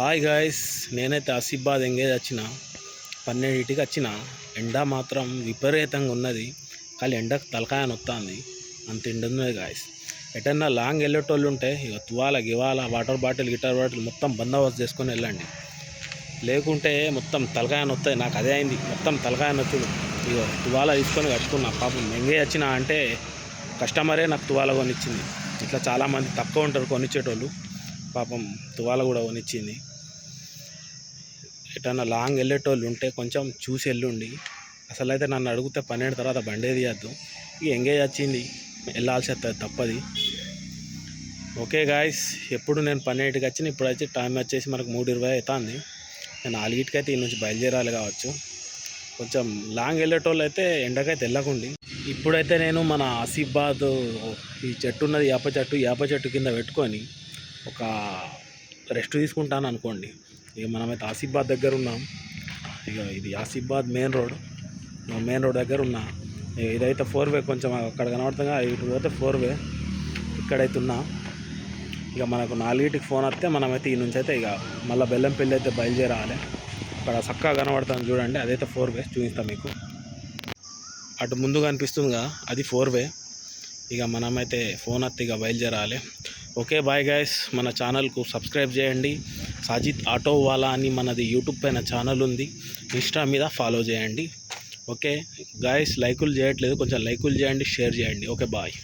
Hi guys, నేనైతే Asifabad engage వచ్చిన 12కి వచ్చిన. ఎండ మాత్రం విపరీతంగా ఉన్నది. కానీ ఎండకు తలకాయ నొత్తాంది, అంత ఎండ ఉన్నది గాయస్. ఎటన్నా లాంగ్ వెళ్ళేటోళ్ళు ఉంటే ఇక గివాల వాటర్ బాటిల్ మొత్తం బందోబస్తు చేసుకొని వెళ్ళండి. లేకుంటే మొత్తం తలకాయ నొత్తాయి. నాకు అదే అయింది, మొత్తం తలకాయ నొత్తుడు. ఇక తువాల తీసుకొని కట్టుకున్నా. పాపం ఎంగేజ్ వచ్చిన అంటే కస్టమరే నాకు తువాల కొనిచ్చింది. ఇట్లా చాలామంది తక్కువ ఉంటారు కొనిచ్చేటోళ్ళు, పాపం తువాల కూడా కొనిచ్చింది. ఎటన్నా లాంగ్ వెళ్ళేటోళ్ళు ఉంటే కొంచెం చూసి వెళ్ళండి. అసలు అయితే నన్ను అడిగితే 12 తర్వాత బండే తీయద్దు. ఇక ఎంగేజ్ వచ్చింది, వెళ్ళాల్సి వస్తుంది, తప్పది. ఓకే గాయస్, ఎప్పుడు నేను 12కి వచ్చిన, ఇప్పుడైతే టైం వచ్చేసి మనకు 3:20 అవుతుంది. నేను 4కి అయితే ఈ నుంచి బయలుదేరాలి కావచ్చు. కొంచెం లాంగ్ వెళ్ళేటోళ్ళు అయితే ఎండకైతే వెళ్ళకండి. ఇప్పుడైతే నేను మన ఆసిఫాబాద్ ఈ చెట్టు ఉన్నది, యాప చెట్టు కింద పెట్టుకొని ఒక రెస్ట్ తీసుకుంటాను అనుకోండి. ఇక మనమైతే ఆసిఫాబాద్ దగ్గర ఉన్నాం. ఇక ఇది ఆసిఫాబాద్ మెయిన్ రోడ్ దగ్గర ఉన్నా. ఇదైతే 4 వే, కొంచెం అక్కడ కనబడుతుందిగా, ఇటు పోతే 4 వే. ఇక్కడైతే ఉన్నా. ఇక మనకు 4కి ఫోన్ వస్తే మనమైతే ఈ నుంచి అయితే ఇక మళ్ళీ బెల్లంపల్లి అయితే బయలుదేరాలి. అక్కడ చక్కగా కనబడుతుంది చూడండి, అదైతే 4 వే. చూపిస్తాం మీకు. అటు ముందుగా అనిపిస్తుందిగా, అది 4 వే. ఇక మనమైతే ఫోన్ వస్తే ఇక బయలుదేరాలి. ఓకే బాయ్ గాయస్, మన ఛానల్కు సబ్స్క్రైబ్ చేయండి. సాజిద్ ఆటో వాలా అని మనది యూట్యూబ్ పైన ఛానల్ ఉంది, ఇన్స్టా మీద ఫాలో చేయండి. ఓకే గాయస్, లైకులు చేయట్లేదు, కొంచెం లైకులు చేయండి, షేర్ చేయండి. Okay bye.